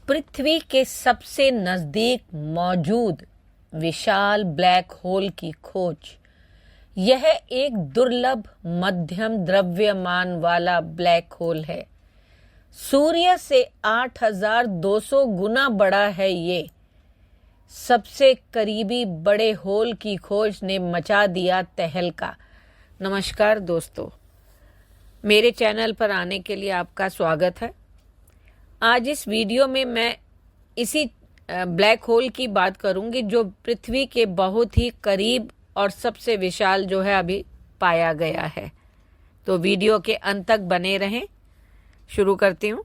पृथ्वी के सबसे नजदीक मौजूद विशाल ब्लैक होल की खोज। यह एक दुर्लभ मध्यम द्रव्यमान वाला ब्लैक होल है। सूर्य से 8200 गुना बड़ा है। ये सबसे करीबी बड़े होल की खोज ने मचा दिया तहलका। नमस्कार दोस्तों, मेरे चैनल पर आने के लिए आपका स्वागत है। आज इस वीडियो में मैं इसी ब्लैक होल की बात करूंगी जो पृथ्वी के बहुत ही करीब और सबसे विशाल जो है अभी पाया गया है। तो वीडियो के अंत तक बने रहें। शुरू करती हूँ।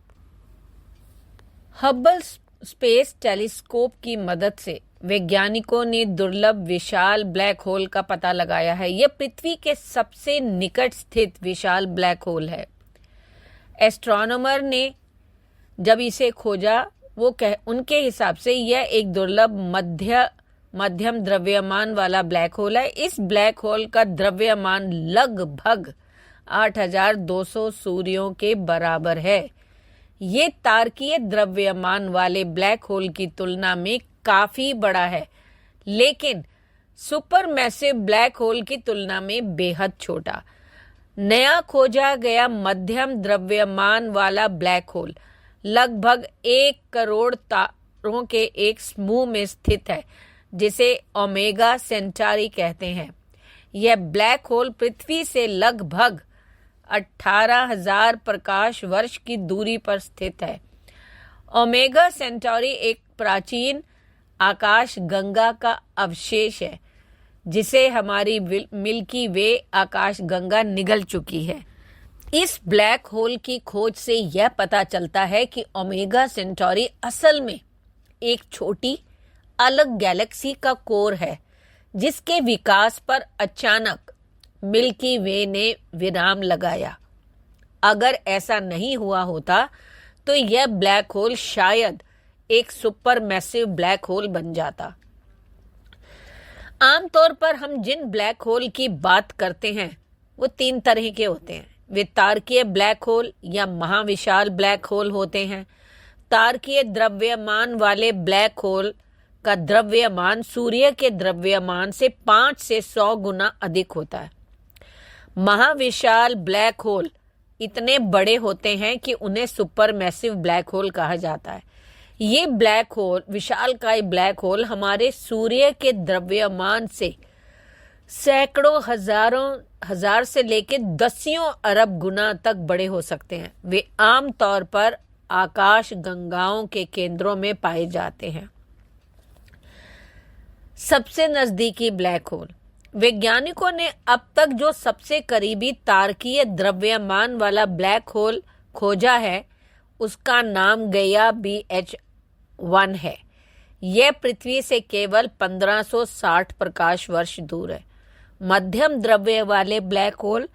हबल स्पेस टेलीस्कोप की मदद से वैज्ञानिकों ने दुर्लभ विशाल ब्लैक होल का पता लगाया है। यह पृथ्वी के सबसे निकट स्थित विशाल ब्लैक होल है। एस्ट्रोनॉमर ने जब इसे खोजा उनके हिसाब से यह एक दुर्लभ मध्यम द्रव्यमान वाला ब्लैक होल है। इस ब्लैक होल का द्रव्यमान लगभग 8200 सूर्यों के बराबर है। ये तारकीय द्रव्यमान वाले ब्लैक होल की तुलना में काफी बड़ा है, लेकिन सुपरमैसिव ब्लैक होल की तुलना में बेहद छोटा। नया खोजा गया मध्यम द्रव्यमान वाला ब्लैक होल लगभग 1 करोड़ तारों के एक समूह में स्थित है, जिसे ओमेगा सेंटारी कहते हैं। यह ब्लैक होल पृथ्वी से लगभग 18,000 प्रकाश वर्ष की दूरी पर स्थित है। ओमेगा सेंटारी एक प्राचीन आकाश गंगा का अवशेष है, जिसे हमारी मिल्की वे आकाश गंगा निगल चुकी है। इस ब्लैक होल की खोज से यह पता चलता है कि ओमेगा सेंटारी असल में एक छोटी अलग गैलेक्सी का कोर है, जिसके विकास पर अचानक मिल्की वे ने विराम लगाया। अगर ऐसा नहीं हुआ होता तो यह ब्लैक होल शायद एक सुपरमैसिव ब्लैक होल बन जाता। आमतौर पर हम जिन ब्लैक होल की बात करते हैं वो 3 तरह के होते हैं। वे तारकीय ब्लैक होल या महाविशाल ब्लैक होल होते हैं। तारकीय द्रव्यमान वाले ब्लैक होल का द्रव्यमान सूर्य के द्रव्यमान से 5 से 100 गुना अधिक होता है। महाविशाल ब्लैक होल इतने बड़े होते हैं कि उन्हें सुपरमैसिव ब्लैक होल कहा जाता है। ये ब्लैक होल, विशालकाय ब्लैक होल, हमारे सूर्य के द्रव्यमान से सैकड़ों हजार से लेकर दसियों अरब गुना तक बड़े हो सकते हैं। वे आमतौर पर आकाश गंगाओं के केंद्रों में पाए जाते हैं। सबसे नजदीकी ब्लैक होल। वैज्ञानिकों ने अब तक जो सबसे करीबी तारकीय द्रव्यमान वाला ब्लैक होल खोजा है, उसका नाम गैया BH1 है। यह पृथ्वी से केवल 1560 प्रकाश वर्ष दूर है। मध्यम द्रव्य वाले ब्लैक होल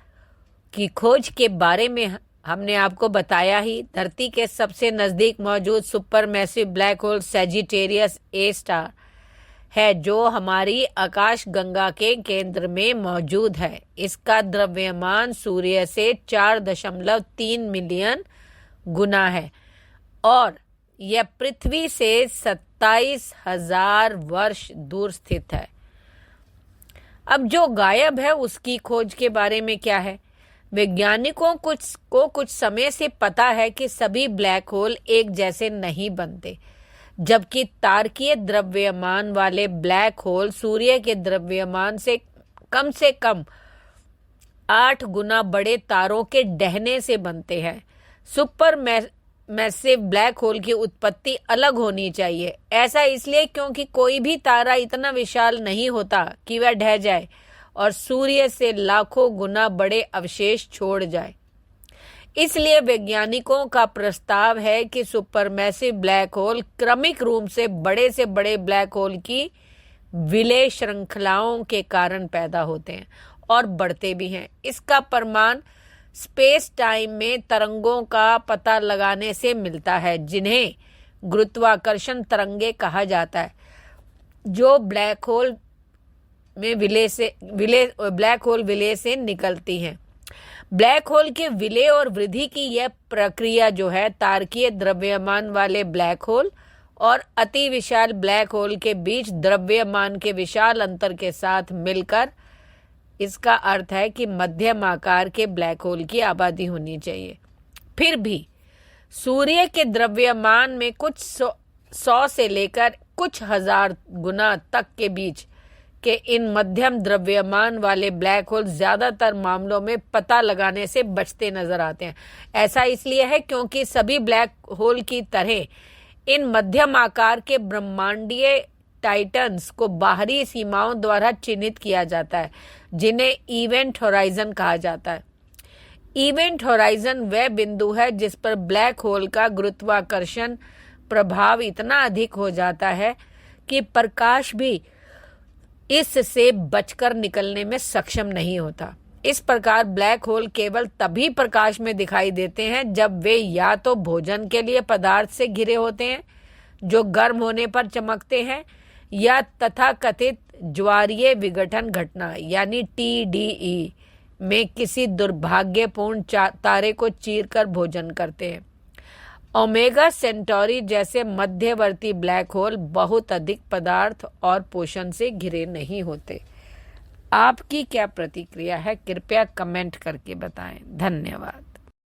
की खोज के बारे में हमने आपको बताया ही। धरती के सबसे नजदीक मौजूद supermassive black hole Sagittarius A star है, जो हमारी आकाश गंगा के केंद्र में मौजूद है। इसका द्रव्यमान सूर्य से 4.3 मिलियन गुना है और यह पृथ्वी से 27,000 वर्ष दूर स्थित है। अब जो गायब है उसकी खोज के बारे में क्या है? वैज्ञानिकों को कुछ समय से पता है कि सभी ब्लैक होल एक जैसे नहीं बनते, जबकि तारकीय द्रव्यमान वाले ब्लैक होल सूर्य के द्रव्यमान से कम 8 गुना बड़े तारों के डहने से बनते हैं। सुपरमैसिव ब्लैक होल की उत्पत्ति अलग होनी चाहिए। ऐसा इसलिए क्योंकि कोई भी तारा इतना विशाल नहीं होता कि वह ढह जाए और सूर्य से लाखों गुना बड़े अवशेष छोड़ जाए। इसलिए वैज्ञानिकों का प्रस्ताव है कि सुपरमैसिव ब्लैक होल क्रमिक रूप से बड़े ब्लैक होल की विलय श्रृंखलाओं के कारण पैदा होते हैं और बढ़ते भी हैं। इसका प्रमाण स्पेस टाइम में तरंगों का पता लगाने से मिलता है, जिन्हें गुरुत्वाकर्षण तरंगे कहा जाता है, जो ब्लैक होल विलय से निकलती हैं। ब्लैक होल के विलय और वृद्धि की यह प्रक्रिया जो है तारकीय द्रव्यमान वाले ब्लैक होल और अति विशाल ब्लैक होल के बीच द्रव्यमान के विशाल अंतर के साथ मिलकर, इसका अर्थ है कि मध्यम आकार के ब्लैक होल की आबादी होनी चाहिए। फिर भी सूर्य के द्रव्यमान में कुछ सौ से लेकर कुछ हजार गुना तक के बीच के इन मध्यम द्रव्यमान वाले ब्लैक होल ज्यादातर मामलों में पता लगाने से बचते नजर आते हैं। ऐसा इसलिए है क्योंकि सभी ब्लैक होल की तरह इन मध्यम आकार के ब्रह्मांडीय टाइटन्स को बाहरी सीमाओं द्वारा चिन्हित किया जाता है, जिन्हें इवेंट होराइजन कहा जाता है। इवेंट होराइजन वह बिंदु है जिस पर ब्लैक होल का गुरुत्वाकर्षण प्रभाव इतना अधिक हो जाता है कि प्रकाश भी इससे बचकर निकलने में सक्षम नहीं होता। इस प्रकार ब्लैक होल केवल तभी प्रकाश में दिखाई देते हैं जब वे या तो भोजन के लिए पदार्थ से घिरे होते हैं जो गर्म होने पर चमकते हैं, या तथाकथित ज्वारीय विघटन घटना यानी TDE में किसी दुर्भाग्यपूर्ण तारे को चीरकर भोजन करते हैं। ओमेगा सेंटोरी जैसे मध्यवर्ती ब्लैक होल बहुत अधिक पदार्थ और पोषण से घिरे नहीं होते। आपकी क्या प्रतिक्रिया है, कृपया कमेंट करके बताएं। धन्यवाद।